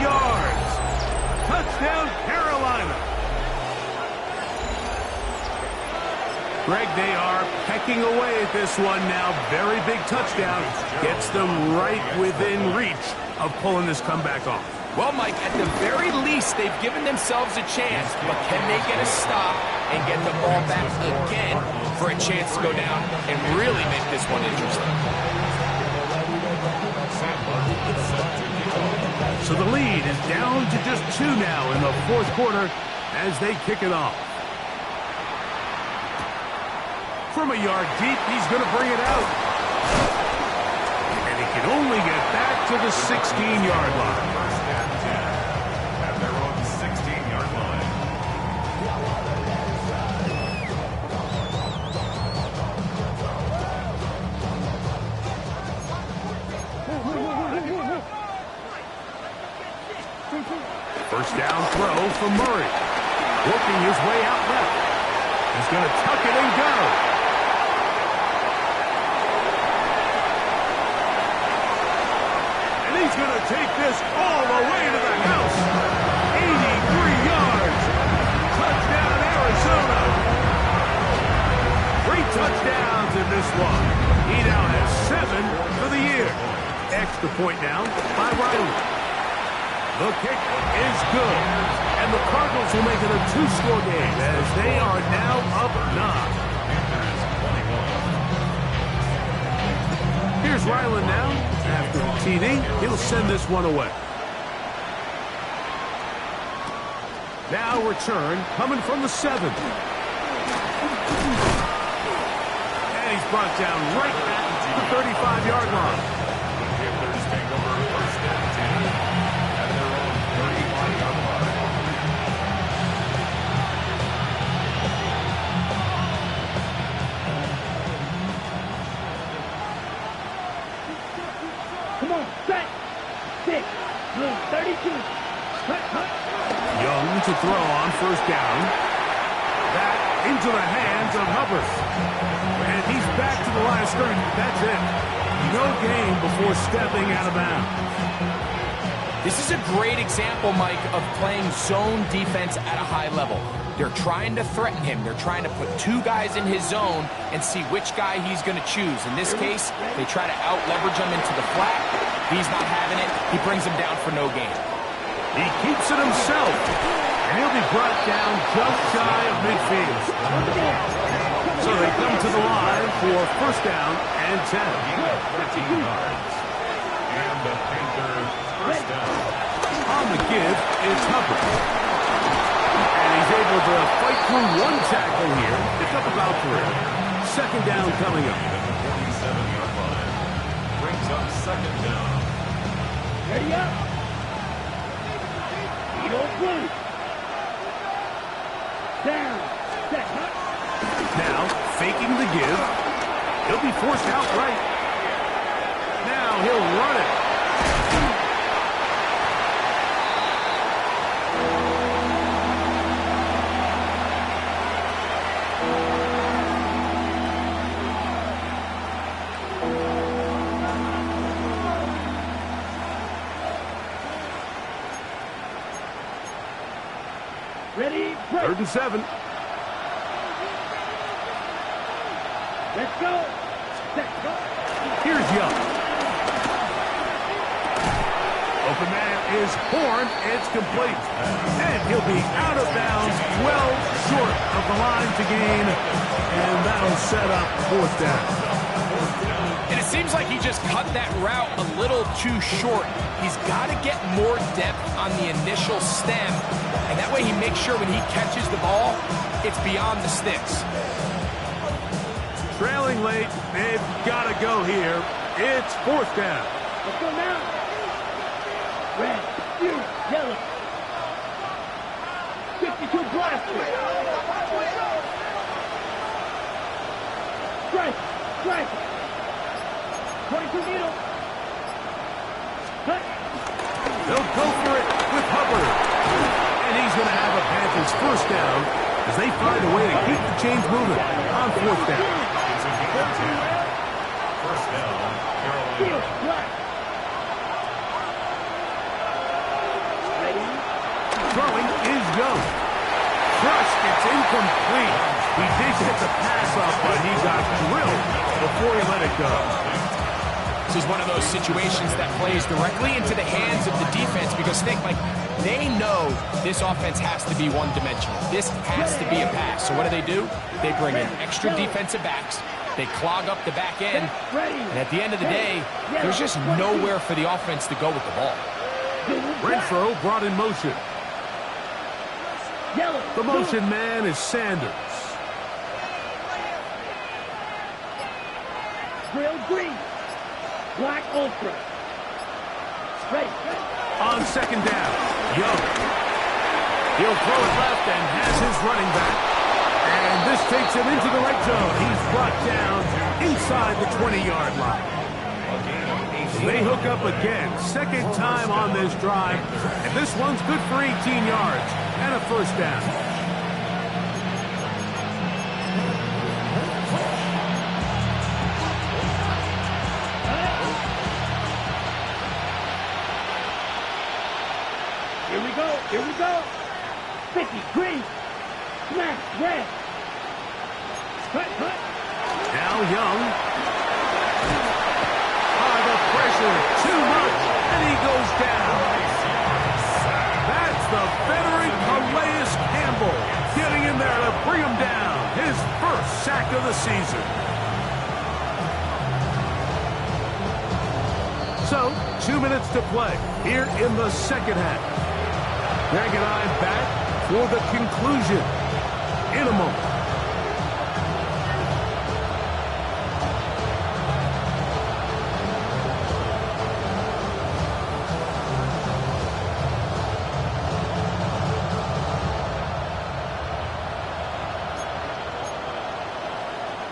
yards. Touchdown, Carolina. Greg, they are pecking away at this one now. Very big touchdown. Gets them right within reach of pulling this comeback off. Well, Mike, at the very least, they've given themselves a chance, but can they get a stop and get the ball back again for a chance to go down and really make this one interesting? So the lead is down to just 2 now in the fourth quarter as they kick it off. From a yard deep, he's going to bring it out. And he can only get back to the 16-yard line. First and 10 at their own 16-yard line. First down throw from Murray. Working his way out left. He's going to tuck it and go. And he's going to take this all the way to the house. 83 yards. Touchdown, Arizona. 3 touchdowns in this one. He now has 7 for the year. Extra point now by Riley. The kick is good. And the Cardinals will make it a 2-score game as they are now up 9. Here's Ryland now. After the TD, he'll send this one away. Now return coming from the 7. And he's brought down right at the 35-yard line. Panthers take over first and 10 at their own 35-yard line. Come on, set. 6, 32. Young to throw on first down. That into the hands of Hubbard. And he's back to the line of scrimmage. That's it. No gain before stepping out of bounds. This is a great example, Mike, of playing zone defense at a high level. They're trying to threaten him. They're trying to put 2 guys in his zone and see which guy he's going to choose. In this case, they try to out-leverage him into the flat. He's not having it. He brings him down for no gain. He keeps it himself. And he'll be brought down just shy of midfield. So they come to the line for first down and 10. 15 yards. And the Panthers first down. On the give is Hubbard. And he's able to fight through one tackle here. Pick up about 3. Second down coming up. At the 47-yard line. Brings up second down. Ready up. Eagle blue. Down. Set. Now, faking the give. He'll be forced out right. Now he'll run it. Ready, break. 3rd and 7. Let's go. Set, go. Here's Young. Open man is Horn. It's complete. And he'll be out of bounds, well short of the line to gain. And that'll set up fourth down. And it seems like he just cut that route a little too short. He's got to get more depth on the initial stem. And that way he makes sure when he catches the ball, it's beyond the sticks. Trailing late, they've got to go here. It's fourth down. Let's go now. Red, blue, yellow. 52 blaster. Strike, strike. 22 needle. Cut. They'll go for it with Hubbard. And he's going to have a Panthers first down as they find a way to keep the chains moving on fourth down. It's a game of 10. First down, Carolina. Ready. Throwing is Young. Crushed, it's incomplete. He did get the pass off, but he got drilled before he let it go. This is one of those situations that plays directly into the hands of the defense because they know this offense has to be one-dimensional. This has to be a pass. So what do? They bring in extra defensive backs. They clog up the back end. And at the end of the day, there's just nowhere for the offense to go with the ball. Renfro brought in motion. Yellow. The motion man is Sanders. Grill green. Black ultra. Ready. On second down, Young. He'll throw it left and has his running back. And this takes him into the red zone. He's brought down inside the 20-yard line. They hook up again. Second time on this drive. And this one's good for 18 yards and a first down. Here we go. 50, green. Smash, red. Cut. Now Young. The pressure, too much, and he goes down. That's the veteran Calais Campbell getting in there to bring him down. His first sack of the season. So, 2 minutes to play here in the second half. Greg and I back for the conclusion in a moment.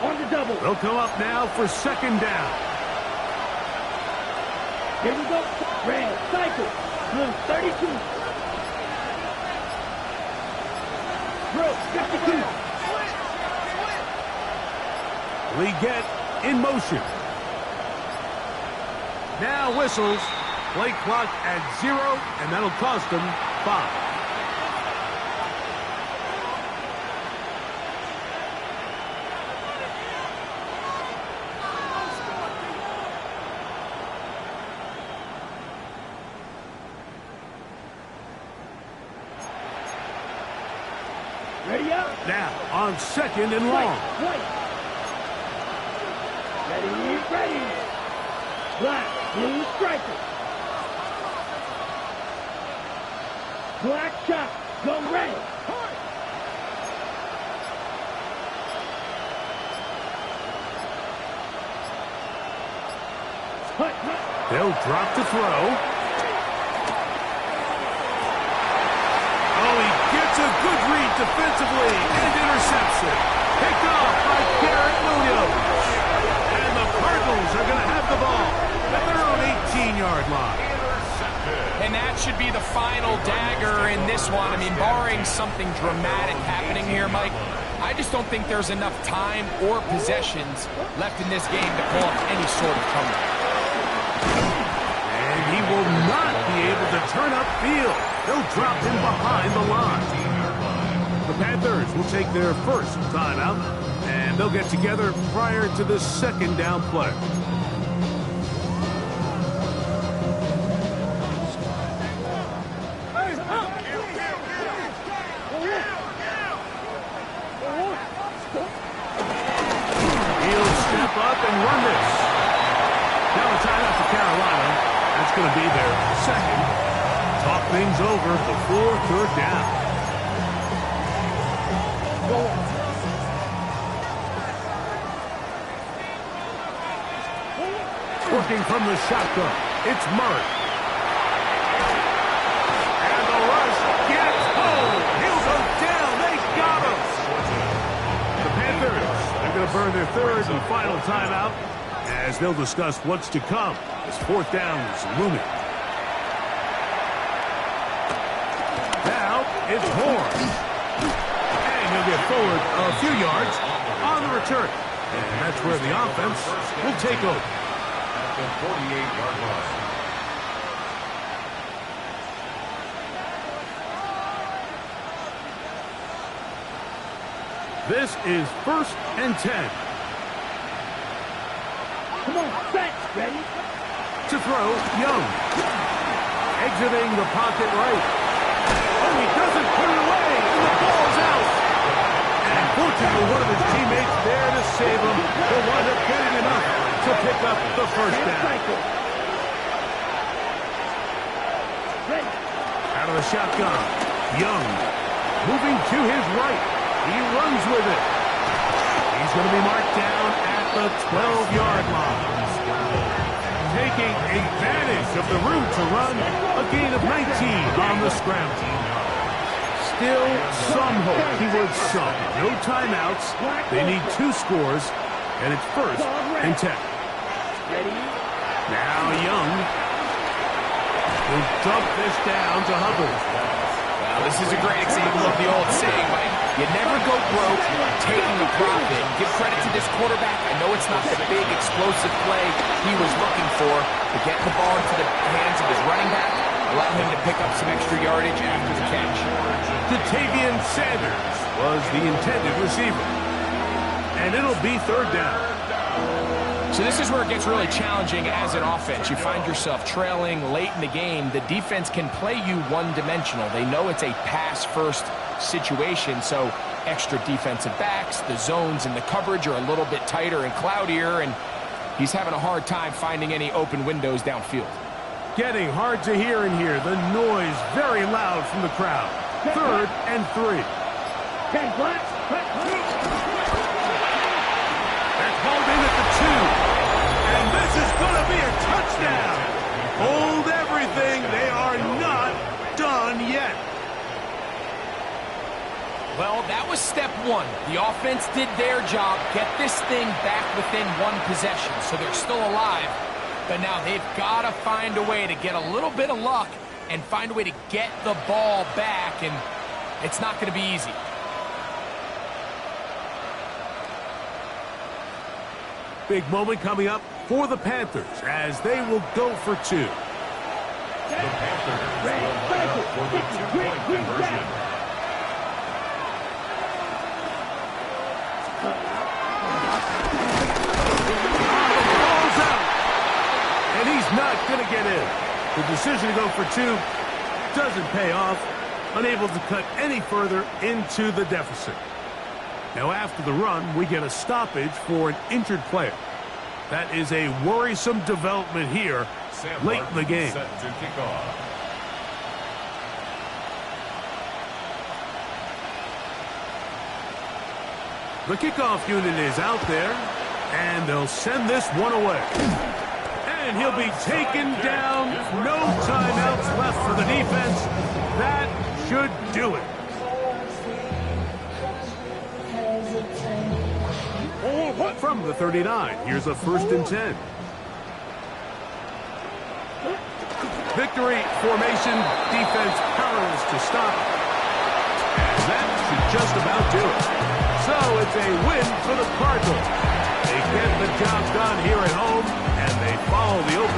On the double. They'll come up now for second down. Here we go. Red, cycle. Blue, 32. Blue, 52. Leggett in motion. Now whistles. Play clock at 0, and that'll cost them 5. Ready up. Now, on second and long. Right. Ready. Black, blue striker. Black chop, go red. They'll drop to throw. Oh, he gets a good read defensively and intercepts it. Picked off by Garrett Williams. And the Cardinals are going to have the ball at their own 18-yard line. And that should be the final dagger in this one. I mean, barring something dramatic happening here, Mike, I just don't think there's enough time or possessions left in this game to pull off any sort of comeback. And he will not be able to turn upfield. They'll drop him behind the line. The Panthers will take their first timeout, and they'll get together prior to the second down play. He'll step up and run this. Now a timeout for Carolina. That's going to be their second. Talk things over before third down. Working from the shotgun, it's Murray. And the rush gets home. He'll go down. They got him. The Panthers are going to burn their third and final timeout as they'll discuss what's to come as fourth down is looming. Now it's Horn. And he'll get forward a few yards on the return. And that's where the offense will take over. At the 48-yard line. This is 1st and 10. Come on, set. Ready? To throw, Young. Exiting the pocket right. Oh, he doesn't put it away, and the ball's out. And fortunately, one of his teammates there to save him. He'll wind up getting enough to pick up the first down. Out of the shotgun, Young. Moving to his right. He runs with it. He's going to be marked down at the 12-yard line. Taking advantage of the room to run, a gain of 19 on the scramble. Still some hope, keyword some. No timeouts. They need 2 scores, and it's 1st and 10. Now Young will dump this down to Hubbard. Well, this is a great example of the old saying, Mike. You never go broke taking a profit. Give credit to this quarterback. I know it's not the big, explosive play he was looking for, but getting the ball into the hands of his running back allowed him to pick up some extra yardage after the catch. Datavian Sanders was the intended receiver. And it'll be third down. So this is where it gets really challenging as an offense. You find yourself trailing late in the game. The defense can play you one-dimensional. They know it's a pass-first situation, so extra defensive backs, the zones and the coverage are a little bit tighter and cloudier, and he's having a hard time finding any open windows downfield. Getting hard to hear in here. The noise very loud from the crowd. 3rd and 3. Ten black. That's hauled in at the 2. And this is going to be a touchdown. Hold everything. They are not done yet. Well, that was step 1. The offense did their job, get this thing back within 1 possession, so they're still alive. But now they've got to find a way to get a little bit of luck and find a way to get the ball back, and it's not going to be easy. Big moment coming up for the Panthers as they will go for 2. The Panthers will line up for the 2-point conversion. Ball's out. And he's not going to get in. The decision to go for 2 doesn't pay off. unable to cut any further into the deficit. Now after the run, we get a stoppage for an injured player. That is a worrisome development here late in the game. Set to kick off. The kickoff unit is out there, and they'll send this one away. And he'll be taken down. No timeouts left for the defense. That should do it. From the 39, here's a 1st and 10. Victory formation, defense powerless to stop. And that should just about do it. So it's a win for the Cardinals. They get the job done here at home, and they follow the opening